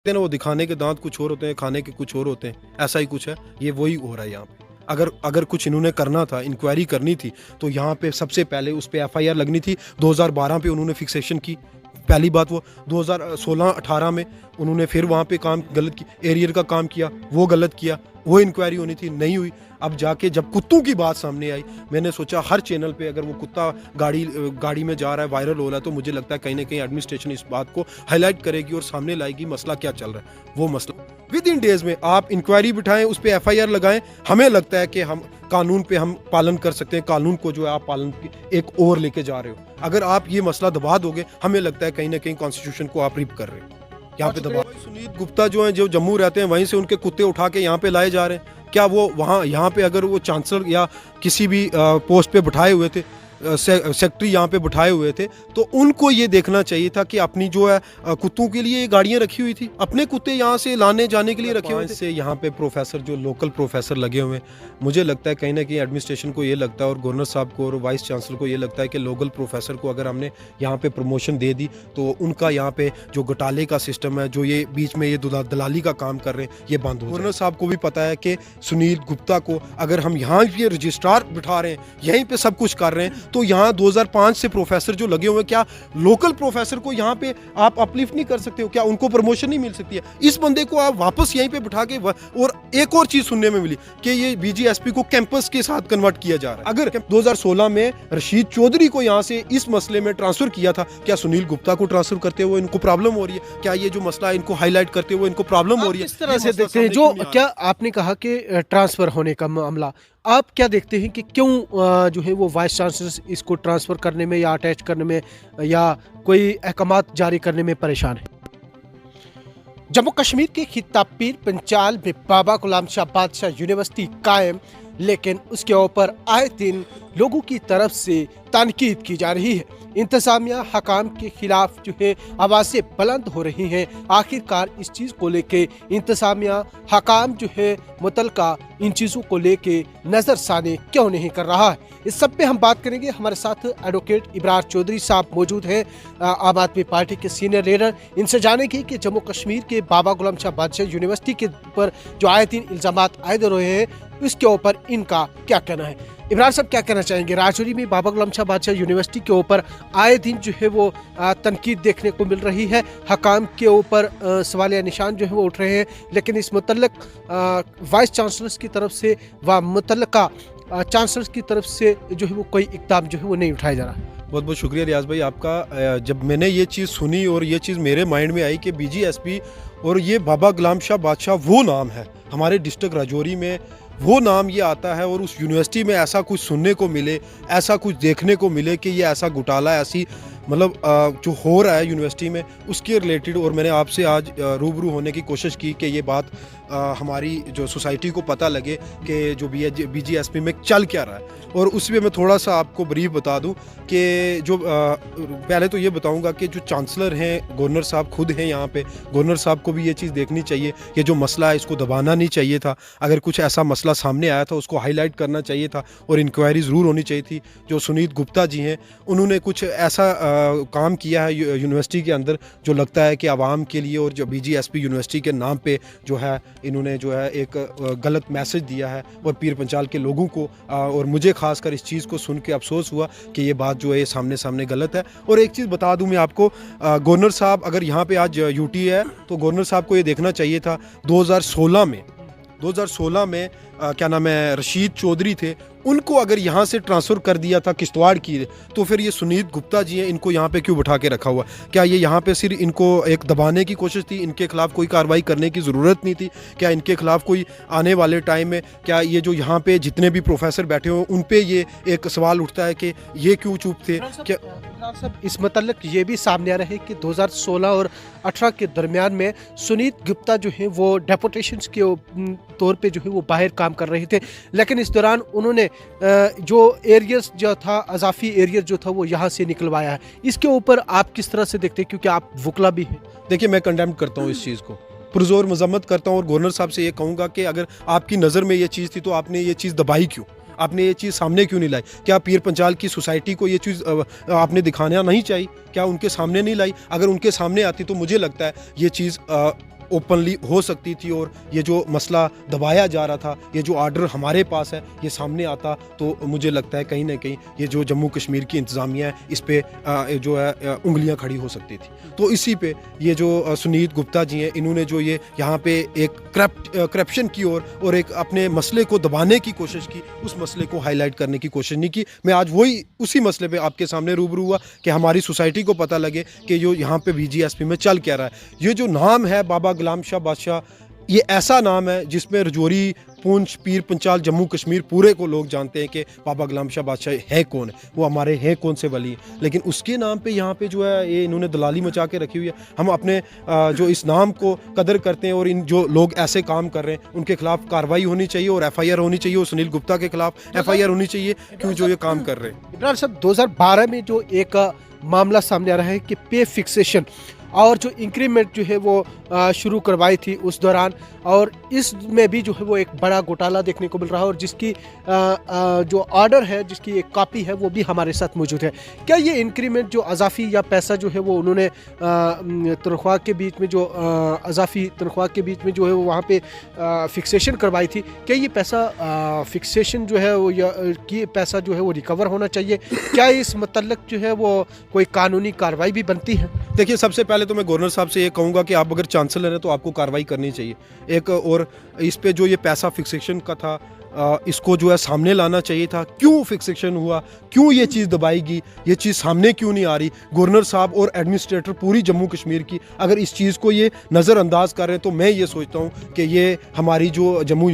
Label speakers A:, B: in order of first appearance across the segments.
A: हैं ना, वो दिखाने के दांत कुछ और होते हैं, खाने के कुछ और होते हैं, ऐसा ही कुछ है। ये वही हो रहा है यहाँ पे। अगर अगर कुछ इन्होंने करना था, इंक्वायरी करनी थी, तो यहाँ पे सबसे पहले उस पे एफआईआर लगनी थी। 2012 पे उन्होंने फिक्सेशन की, पहली बात वो 2016-18 में उन्होंने फिर वहाँ पे काम गलत की, एरियर का काम किया, वो गलत किया, वो इंक्वायरी होनी थी, नहीं हुई। अब जाके जब कुत्तों की बात सामने आई, मैंने सोचा हर चैनल पे अगर वो कुत्ता गाड़ी में जा रहा है, वायरल हो रहा है, तो मुझे लगता है कहीं ना कहीं एडमिनिस्ट्रेशन इस बात को हाईलाइट करेगी और सामने लाएगी मसला क्या चल रहा है। वो मसला विद इन डेज में आप इंक्वायरी बिठाएं, उस पर एफआईआर लगाएं। हमें लगता है कि हम कानून पे हम पालन कर सकते हैं, कानून को जो है आप पालन एक और लेके जा रहे हो। अगर आप ये मसला दबा दोगे, हमें लगता है कहीं ना कहीं कॉन्स्टिट्यूशन को आप रिप कर रहे हो। यहाँ पे दबा सुनीत गुप्ता जो है, जो जम्मू रहते हैं, वहीं से उनके कुत्ते उठा के यहाँ पे लाए जा रहे हैं। क्या वो वहाँ यहाँ पे अगर वो चांसलर या किसी भी पोस्ट पे बिठाए हुए थे, सेक्रेटरी यहाँ पे बिठाए हुए थे, तो उनको ये देखना चाहिए था कि अपनी जो है कुत्तों के लिए ये गाड़ियाँ रखी हुई थी, अपने कुत्ते यहाँ से लाने जाने के लिए रखे हुए थे। से यहाँ पे प्रोफेसर, जो लोकल प्रोफेसर लगे हुए हैं, मुझे लगता है कहीं ना कहीं एडमिनिस्ट्रेशन को ये लगता है और गवर्नर साहब को और वाइस चांसलर को ये लगता है कि लोकल प्रोफेसर को अगर हमने यहाँ पे प्रमोशन दे दी, तो उनका यहाँ पे जो घोटाले का सिस्टम है, जो ये बीच में ये दलाली का काम कर रहे हैं, ये बंद हो। गवर्नर साहब को भी पता है कि सुनील गुप्ता को अगर हम यहाँ ये रजिस्ट्रार बिठा रहे हैं, यहीं पे सब कुछ कर रहे हैं, तो यहाँ 2005 से प्रोफेसर जो लगे हुए हैं, क्या लोकल प्रोफेसर को यहाँ पे आप अपलिफ्ट नहीं कर सकते हो? क्या उनको प्रमोशन नहीं मिल सकती है? इस बंदे को आप वापस यहीं पे बिठा के और एक और चीज सुनने में मिली कि ये बीजीएसपी को कैंपस के साथ कन्वर्ट किया जा रहा है। अगर 2016 में रशीद चौधरी को यहाँ से इस मसले में ट्रांसफर किया था, क्या सुनील गुप्ता को ट्रांसफर करते हुए इनको प्रॉब्लम हो रही है? क्या ये जो मसला है इनको हाईलाइट करते हुए इनको प्रॉब्लम हो रही है?
B: इस तरह से देखते हैं जो क्या आपने कहा कि ट्रांसफर होने का मामला, आप क्या देखते हैं कि क्यों जो है वो वाइस चांसलर इसको ट्रांसफर करने में या अटैच करने में या कोई अहकामात जारी करने में परेशान है? जम्मू कश्मीर के खित्ता पीर पंचाल में बाबा गुलाम शाह बादशाह यूनिवर्सिटी कायम, लेकिन उसके ऊपर आए दिन लोगों की तरफ से तनकीद की जा रही है। इंतजामिया हकाम के खिलाफ जो है आवाज़ें बुलंद हो रही हैं। आखिरकार इस चीज़ को लेके इंतजामिया हकाम जो है मुतलका इन चीज़ों को लेके नज़रसानी क्यों नहीं कर रहा है, इस सब पे हम बात करेंगे। हमारे साथ एडवोकेट इब्रार चौधरी साहब मौजूद हैं, आम आदमी पार्टी के सीनियर लीडर। इनसे जानेंगे कि जम्मू कश्मीर के बाबा गुलाम शाह बादशाह यूनिवर्सिटी के ऊपर जो आए दिन इल्ज़ामात आयद रहे हैं, इसके ऊपर इनका क्या कहना है। इब्रार साहब क्या कहना चाहेंगे? राजौरी में बाबा गुलाम शाह बादशाह यूनिवर्सिटी के ऊपर आए दिन जो है वो तनकीद देखने को मिल रही है, हकाम के ऊपर सवालिया निशान जो है वो उठ रहे हैं, लेकिन इस मुतल्लक वाइस चांसलर्स की तरफ से व मुतल्लका चांसलर्स की तरफ से जो है वो कोई इक़दाम जो है वो नहीं उठाया जा रहा है।
A: बहुत बहुत शुक्रिया रियाज भाई आपका। जब मैंने ये चीज़ सुनी और ये चीज़ मेरे माइंड में आई कि बीजीएसपी और ये बाबा गुलाम शाह बादशाह वो नाम है, हमारे डिस्ट्रिक्ट राजौरी में वो नाम ये आता है, और उस यूनिवर्सिटी में ऐसा कुछ सुनने को मिले, ऐसा कुछ देखने को मिले कि ये ऐसा घोटाला, ऐसी मतलब जो हो रहा है यूनिवर्सिटी में, उसके रिलेटेड। और मैंने आपसे आज रूबरू होने की कोशिश की कि ये बात हमारी जो सोसाइटी को पता लगे कि जो बीजीएसपी में चल क्या रहा है। और उसमें मैं थोड़ा सा आपको ब्रीफ बता दूं कि जो पहले तो ये बताऊंगा कि जो चांसलर हैं, गवर्नर साहब खुद हैं यहाँ पे, गवर्नर साहब को भी ये चीज़ देखनी चाहिए कि जो मसला है इसको दबाना नहीं चाहिए था। अगर कुछ ऐसा मसला सामने आया था उसको हाईलाइट करना चाहिए था और इंक्वायरी ज़रूर होनी चाहिए थी। जो सुनीत गुप्ता जी हैं, उन्होंने कुछ ऐसा काम किया है यूनिवर्सिटी के अंदर जो लगता है कि आवाम के लिए, और जो बीजीएसपी यूनिवर्सिटी के नाम पे जो है इन्होंने जो है एक गलत मैसेज दिया है और पीर पंचाल के लोगों को, और मुझे खासकर इस चीज़ को सुन के अफसोस हुआ कि ये बात जो है सामने सामने गलत है। और एक चीज़ बता दूं मैं आपको, गवर्नर साहब अगर यहाँ पे आज यूटी है, तो गवर्नर साहब को ये देखना चाहिए था 2016 में क्या नाम है, रशीद चौधरी थे, उनको अगर यहाँ से ट्रांसफ़र कर दिया था किश्तवाड़ की, तो फिर ये सुनीत गुप्ता जी हैं, इनको यहाँ पे क्यों बिठा के रखा हुआ? क्या ये यहाँ पे सिर्फ इनको एक दबाने की कोशिश थी? इनके खिलाफ़ कोई कार्रवाई करने की ज़रूरत नहीं थी? क्या इनके खिलाफ़ कोई आने वाले टाइम में, क्या ये जो यहाँ पे जितने भी प्रोफेसर बैठे हुए उन पर ये एक सवाल उठता है कि ये क्यों चुप थे? क्या
B: सब इस मतलब ये भी सामने आ रहा है कि 2016 और 18 के दरमियान में सुनीत गुप्ता जो है वो डेपुटेशंस के तौर पे जो है वो बाहर काम कर रहे थे, लेकिन इस दौरान उन्होंने जो एरियर्स जो था, अजाफी एरियर जो था वो यहाँ से निकलवाया है। इसके ऊपर आप किस तरह से देखते हैं, क्योंकि आप वकला भी हैं?
A: देखिए, मैं कंडेम करता हूँ इस चीज़ को, पुरजोर मजम्मत करता हूँ, और गवर्नर साहब से ये कहूँगा कि अगर आपकी नज़र में ये चीज़ थी तो आपने ये चीज़ दबाई क्यों? आपने ये चीज़ सामने क्यों नहीं लाई? क्या पीर पंचाल की सोसाइटी को ये चीज़ आपने दिखाना नहीं चाहिए? क्या उनके सामने नहीं लाई? अगर उनके सामने आती तो मुझे लगता है ये चीज़ ओपनली हो सकती थी और ये जो मसला दबाया जा रहा था, ये जो आर्डर हमारे पास है ये सामने आता, तो मुझे लगता है कहीं ना कहीं ये जो जम्मू कश्मीर की इंतज़ामिया है इस पर जो है उंगलियां खड़ी हो सकती थी। तो इसी पे ये जो सुनीत गुप्ता जी हैं, इन्होंने जो ये यहाँ पे एक करप्शन की और एक अपने मसले को दबाने की कोशिश की, उस मसले को हाईलाइट करने की कोशिश नहीं की। मैं आज वही उसी मसले पे आपके सामने रूबरू हुआ कि हमारी सोसाइटी को पता लगे कि जो यहाँ पे BGSP में चल क्या रहा है। ये जो नाम है बाबा गुलाम शाह बादशाह, ये ऐसा नाम है जिसमें रजौरी, पूंछ, पीर पंचाल, जम्मू कश्मीर पूरे को लोग जानते हैं कि बाबा गुलाम शाह बादशाह है कौन है, वो हमारे हैं कौन से वली हैं। लेकिन उसके नाम पे यहाँ पे जो है ये इन्होंने दलाली मचा के रखी हुई है। हम अपने जो इस नाम को कदर करते हैं और इन जो लोग ऐसे काम कर रहे हैं उनके खिलाफ कार्रवाई होनी चाहिए और FIR होनी चाहिए, और सुनील गुप्ता के खिलाफ FIR होनी चाहिए क्यों जो ये काम कर रहे हैं।
B: इमरान साहब, 2012 में जो एक मामला सामने आ रहा है कि पे फिक्सेशन और जो इंक्रीमेंट जो है वो शुरू करवाई थी उस दौरान, और इसमें भी जो है वो एक बड़ा घोटाला देखने को मिल रहा है, और जिसकी जो ऑर्डर है, जिसकी एक कॉपी है, वो भी हमारे साथ मौजूद है। क्या ये इंक्रीमेंट जो अजाफी या पैसा जो है वो उन्होंने तनख्वाह के बीच में जो अजाफी तनख्वाह के बीच में जो है वो वहाँ पे फिक्सेशन करवाई थी, क्या ये पैसा फिक्सेशन जो है वो या कि पैसा जो है वो रिकवर होना चाहिए? क्या इस मतलब जो है वो कोई कानूनी कार्रवाई भी बनती है?
A: देखिए, सबसे पहले तो मैं गवर्नर साहब से ये कहूँगा कि आप अगर चांसलर हैं तो आपको कार्रवाई करनी चाहिए। एक और इस पे जो ये पैसा फिक्सेशन का था, इसको जो है सामने लाना चाहिए था। क्यों फिक्सेशन हुआ, क्यों ये चीज़ दबाएगी, ये चीज़ सामने क्यों नहीं आ रही? गवर्नर साहब और एडमिनिस्ट्रेटर पूरी जम्मू कश्मीर की अगर इस चीज़ को ये नज़रअंदाज कर रहे हैं तो मैं ये सोचता हूँ कि ये हमारी जो जम्मू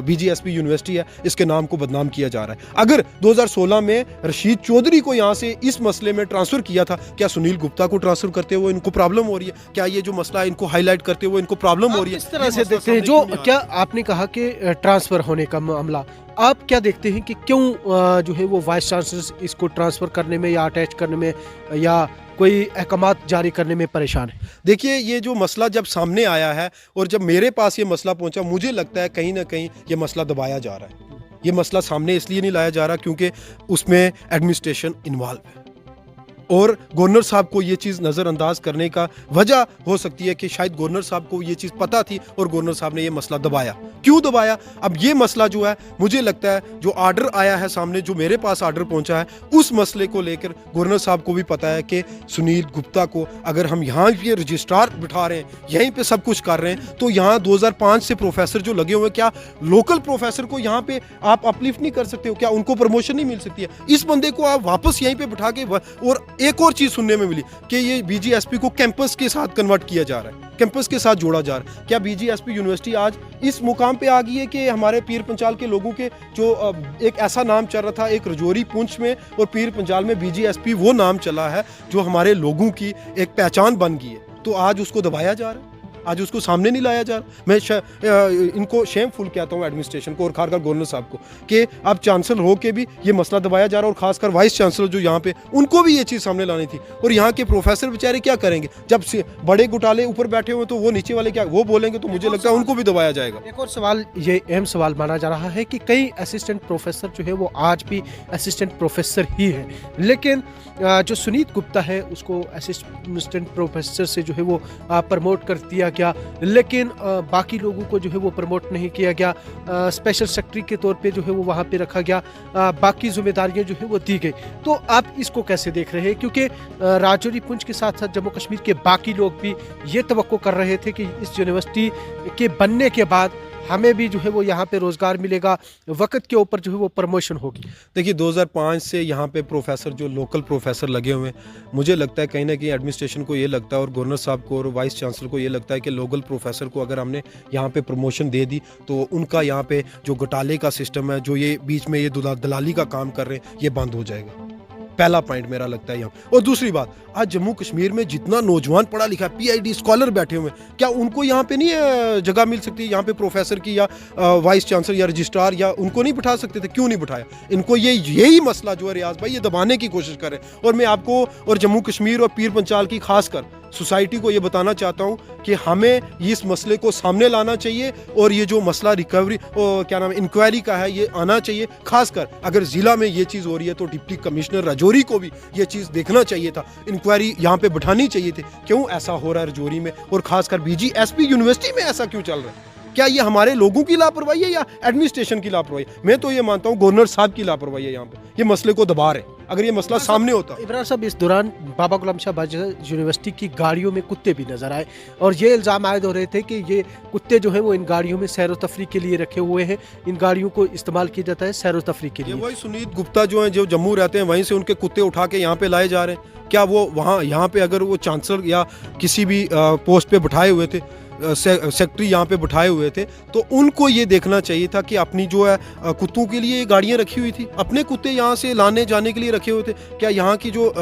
A: BGSP यूनिवर्सिटी है इसके नाम को बदनाम किया जा रहा है। अगर 2016 में रशीद चौधरी को यहाँ से इस मसले में ट्रांसफ़र किया था, क्या सुनील गुप्ता को ट्रांसफ़र करते हुए इनको प्रॉब्लम हो रही है? क्या ये जो मसला है इनको हाईलाइट करते हुए इनको प्रॉब्लम हो रही है?
B: किस तरह से देखते हैं जो क्या आपने कहा कि ट्रांसफ़र होने का मामला, आप क्या देखते हैं कि क्यों जो है वो वाइस चांसलर इसको ट्रांसफ़र करने में या अटैच करने में या कोई अहकामात जारी करने में परेशान है?
A: देखिए, ये जो मसला जब सामने आया है और जब मेरे पास ये मसला पहुंचा, मुझे लगता है कहीं ना कहीं ये मसला दबाया जा रहा है। ये मसला सामने इसलिए नहीं लाया जा रहा क्योंकि उसमें एडमिनिस्ट्रेशन इन्वॉल्व है, और गवर्नर साहब को ये चीज़ नज़रअंदाज करने का वजह हो सकती है कि शायद गवर्नर साहब को ये चीज़ पता थी और गवर्नर साहब ने ये मसला दबाया। क्यों दबाया? अब ये मसला जो है, मुझे लगता है जो आर्डर आया है सामने, जो मेरे पास आर्डर पहुंचा है, उस मसले को लेकर गवर्नर साहब को भी पता है कि सुनील गुप्ता को अगर हम यहाँ ये रजिस्ट्रार बिठा रहे हैं, यहीं पे सब कुछ कर रहे हैं, तो यहाँ 2005 से प्रोफेसर जो लगे हुए हैं, क्या लोकल प्रोफेसर को यहाँ पे आप अपलिफ्ट नहीं कर सकते हो? क्या उनको प्रमोशन नहीं मिल सकती है? इस बंदे को आप वापस यहीं पे बिठा के और एक और चीज़ सुनने में मिली कि ये BGSP को कैंपस के साथ कन्वर्ट किया जा रहा है, कैंपस के साथ जोड़ा जा रहा है। क्या BGSP यूनिवर्सिटी आज इस मुकाम पे आ गई है कि हमारे पीर पंचाल के लोगों के जो एक ऐसा नाम चल रहा था, एक रजौरी, पूंछ में और पीर पंचाल में BGSP वो नाम चला है जो हमारे लोगों की एक पहचान बन गई है, तो आज उसको दबाया जा रहा है, आज उसको सामने नहीं लाया जा रहा। मैं इनको शेमफुल कहता हूँ एडमिनिस्ट्रेशन को और खासकर गवर्नर साहब को कि अब चांसलर हो के भी ये मसला दबाया जा रहा है, और खासकर वाइस चांसलर जो यहाँ पे, उनको भी ये चीज़ सामने लानी थी। और यहाँ के प्रोफेसर बेचारे क्या करेंगे जब से बड़े घोटाले ऊपर बैठे हुए, तो वो नीचे वाले क्या वो बोलेंगे? तो मुझे लगता है उनको भी दबाया जाएगा।
B: एक और सवाल, ये अहम सवाल माना जा रहा है कि कई असिस्टेंट प्रोफेसर जो है वो आज भी असिस्टेंट प्रोफेसर ही है, लेकिन जो सुनीत गुप्ता है उसको असिस्टेंट प्रोफेसर से जो है वो प्रमोट कर दिया गया, लेकिन बाकी लोगों को जो है वो प्रमोट नहीं किया गया। स्पेशल सेक्रेटरी के तौर पे जो है वो वहाँ पे रखा गया, बाकी जिम्मेदारियाँ जो है वो दी गई। तो आप इसको कैसे देख रहे हैं? क्योंकि राजौरी, पुंछ के साथ साथ जम्मू कश्मीर के बाकी लोग भी ये तवक्को कर रहे थे कि इस यूनिवर्सिटी के बनने के बाद हमें भी जो है वो यहाँ पे रोज़गार मिलेगा, वक्त के ऊपर जो है वो प्रमोशन होगी।
A: देखिए, 2005 से यहाँ पे प्रोफेसर जो लोकल प्रोफेसर लगे हुए हैं, मुझे लगता है कहीं ना कहीं एडमिनिस्ट्रेशन को ये लगता है और गवर्नर साहब को और वाइस चांसलर को ये लगता है कि लोकल प्रोफेसर को अगर हमने यहाँ पे प्रमोशन दे दी तो उनका यहाँ पे जो घोटाले का सिस्टम है, जो ये बीच में ये दलाली का काम कर रहे हैं, ये बंद हो जाएगा। पहला पॉइंट मेरा लगता है यहाँ। और दूसरी बात, आज जम्मू कश्मीर में जितना नौजवान पढ़ा लिखा PhD स्कॉलर बैठे हुए हैं, क्या उनको यहाँ पे नहीं जगह मिल सकती? यहाँ पे प्रोफेसर की या वाइस चांसलर या रजिस्ट्रार या उनको नहीं बिठा सकते थे? क्यों नहीं बिठाया? इनको यही मसला जो है रियाज भाई, ये दबाने की कोशिश कर रहे हैं। और मैं आपको और जम्मू कश्मीर और पीर पंचाल की खासकर सोसाइटी को ये बताना चाहता हूँ कि हमें इस मसले को सामने लाना चाहिए और ये जो मसला रिकवरी क्या नाम इंक्वायरी का है ये आना चाहिए। खासकर अगर ज़िला में ये चीज़ हो रही है तो डिप्टी कमिश्नर राजौरी को भी ये चीज़ देखना चाहिए था, इंक्वायरी यहाँ पे बिठानी चाहिए थी। क्यों ऐसा हो रहा है राजौरी में और खासकर BGSP यूनिवर्सिटी में ऐसा क्यों चल रहा है? क्या ये हमारे लोगों की लापरवाही है या एडमिनिस्ट्रेशन की लापरवाही? मैं तो ये मानता हूँ गवर्नर साहब की लापरवाही है यहाँ पे, ये मसले को दबा रहे। अगर ये मसला सामने होता।
B: इमरान साहब, इस दौरान बाबा गुलाम शाह बादशाह यूनिवर्सिटी की गाड़ियों में कुत्ते भी नजर आए और ये इल्ज़ाम आयद हो रहे थे कि ये कुत्ते जो हैं वो इन गाड़ियों में सैर व तफरी के लिए रखे हुए हैं, इन गाड़ियों को इस्तेमाल किया जाता है सैर व तफरी के
A: ये
B: लिए।
A: वही सुनीत गुप्ता जो हैं जो जम्मू रहते हैं वहीं से उनके कुत्ते उठा के यहाँ पे लाए जा रहे हैं। क्या वो वहाँ यहाँ पे अगर वो चांसलर या किसी भी पोस्ट पे बिठाए हुए थे, सेक्रेटरी यहाँ पे बिठाए हुए थे, तो उनको ये देखना चाहिए था कि अपनी जो है कुत्तों के लिए गाड़ियाँ रखी हुई थी, अपने कुत्ते यहाँ से लाने जाने के लिए रखे हुए थे। क्या यहाँ की जो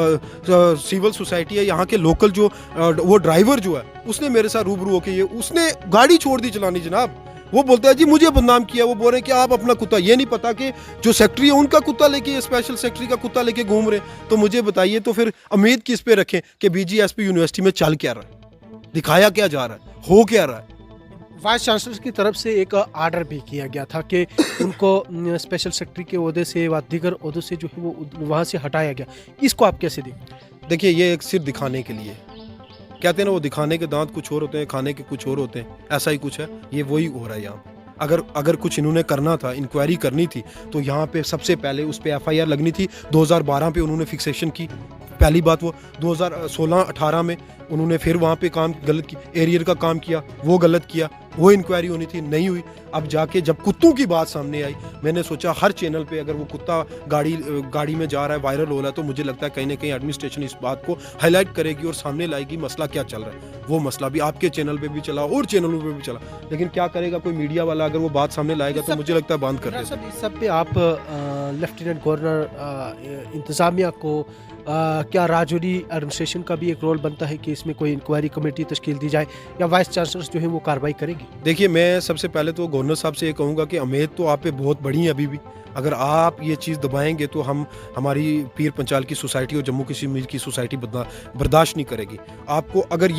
A: सिविल सोसाइटी है, यहाँ के लोकल जो वो ड्राइवर जो है उसने मेरे साथ रूबरू होके ये उसने गाड़ी छोड़ दी चलानी जनाब। वो बोलता है जी मुझे बदनाम किया, वो बोल रहे हैं कि आप अपना कुत्ता, ये नहीं पता कि जो सेक्रेटरी है उनका कुत्ता लेके, स्पेशल सेक्रेटरी का कुत्ता लेके घूम रहे। तो मुझे बताइए तो फिर उम्मीद किस पे रखें कि BGSP यूनिवर्सिटी में चल क्या रहा है, दिखाया क्या जा रहा है, हो क्या रहा है?
B: वाइस चांसलर की तरफ से एक आर्डर भी किया गया था कि उनको स्पेशल सेक्रेटरी के ओहदे से व दीगर ओहदों से जो है वो वहाँ से हटाया गया। इसको आप कैसे देखते हैं?
A: देखिए ये एक सिर्फ दिखाने के लिए, कहते हैं ना वो दिखाने के दांत कुछ और होते हैं, खाने के कुछ और होते हैं, ऐसा ही कुछ है। ये वही हो रहा है यहाँ पे। अगर कुछ इन्होंने करना था, इंक्वायरी करनी थी, तो यहाँ पे सबसे पहले उस पर FIR लगनी थी। 2012 पे उन्होंने फिक्सेशन की, पहली बात। वो 2016-18 में उन्होंने फिर वहाँ पे काम गलत की, एरियर का काम किया, वो गलत किया, वो इंक्वायरी होनी थी, नहीं हुई। अब जाके जब कुत्तों की बात सामने आई, मैंने सोचा हर चैनल पे अगर वो कुत्ता गाड़ी में जा रहा है, वायरल हो रहा है, तो मुझे लगता है कहीं ना कहीं एडमिनिस्ट्रेशन इस बात को हाईलाइट करेगी और सामने लाएगी मसला क्या चल रहा है। वो मसला भी आपके चैनल पे भी चला और चैनलों पे भी चला, लेकिन क्या करेगा कोई मीडिया वाला, अगर वो बात सामने लाएगा तो मुझे लगता है बंद कर देगा।
B: इस सब पे आप लेफ्टिनेंट गवर्नर इंतज़ामिया को क्या राजौरी एडमिनिस्ट्रेशन का भी एक रोल बनता है कि इसमें कोई इंक्वायरी कमेटी तश्कील दी जाए या वाइस चांसलर जो है वो कार्रवाई करेगी?
A: देखिए मैं सबसे पहले तो गवर्नर साहब से ये कहूँगा कि उम्मीद तो आप पे बहुत बड़ी है अभी भी। अगर आप ये चीज़ दबाएंगे तो हमारी पीर पंचाल की सोसाइटी और जम्मू कश्मीर की सोसाइटी बर्दाश्त नहीं करेगी। आपको अगर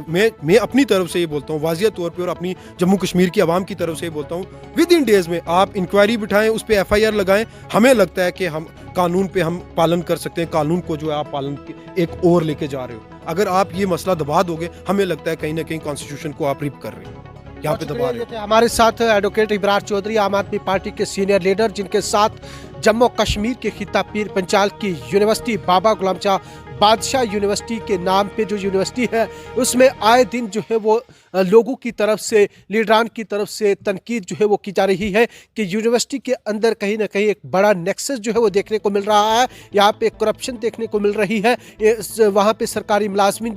A: मैं अपनी तरफ से ये बोलता हूँ वाज़िया तौर पे और अपनी जम्मू कश्मीर की आवाम की तरफ से ये बोलता हूँ, विद इन डेज़ में आप इंक्वायरी बिठाएं, उस पर FIR लगाएं। हमें लगता है कि हम कानून पे हम पालन कर सकते हैं, कानून को जो है आप पालन एक और लेके जा रहे हो। अगर आप ये मसला दबा दोगे, हमें लगता है कहीं ना कहीं कॉन्स्टिट्यूशन को आप रिप कर रहे हो, यहाँ पे दबा रहे हो।
B: हमारे साथ एडवोकेट इब्रार चौधरी, आम आदमी पार्टी के सीनियर लीडर, जिनके साथ जम्मू कश्मीर के खिता पीर पंचाल की यूनिवर्सिटी बाबा गुलाम शाह बादशाह यूनिवर्सिटी के नाम पे जो यूनिवर्सिटी है उसमें आए दिन जो है वो लोगों की तरफ से, लीडरान की तरफ से तनकीद जो है वो की जा रही है कि यूनिवर्सिटी के अंदर कहीं ना कहीं एक बड़ा नेक्सस जो है वो देखने को मिल रहा है। यहाँ पे करप्शन देखने को मिल रही है। वहाँ पे सरकारी मुलाजमीन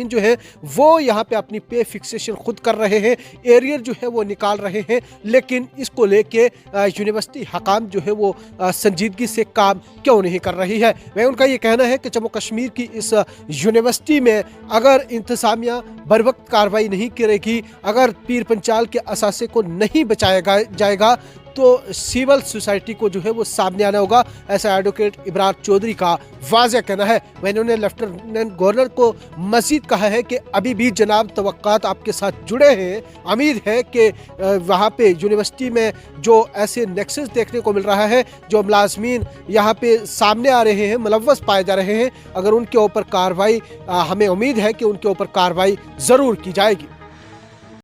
B: जो है वो यहाँ पे अपनी पे फिक्सेशन खुद कर रहे हैं, एरियर जो है वो निकाल रहे हैं, लेकिन इसको लेके यूनिवर्सिटी हकाम जो है वो संजीदगी से काम क्यों नहीं कर रही है। वह उनका ये कहना है कि जम्मू कश्मीर की इस यूनिवर्सिटी में अगर इंतज़ामिया बर वक्त कार्रवाई नहीं करेगी, अगर पीर पंचाल के असासे को नहीं बचाया जाएगा तो सिविल सोसाइटी को जो है वो सामने आना होगा। ऐसा एडवोकेट इब्रार चौधरी का वाज़ेह कहना है। वह इन्होंने लेफ्टिनेंट गवर्नर को मज़ीद कहा है कि अभी भी जनाब तवक्कात आपके साथ जुड़े हैं। उम्मीद है कि वहाँ पे यूनिवर्सिटी में जो ऐसे नेक्सस देखने को मिल रहा है, जो मुलाजमीन यहाँ पे सामने आ रहे हैं, मुलव्वस पाए जा रहे हैं, अगर उनके ऊपर कार्रवाई, हमें उम्मीद है कि उनके ऊपर कार्रवाई ज़रूर की जाएगी।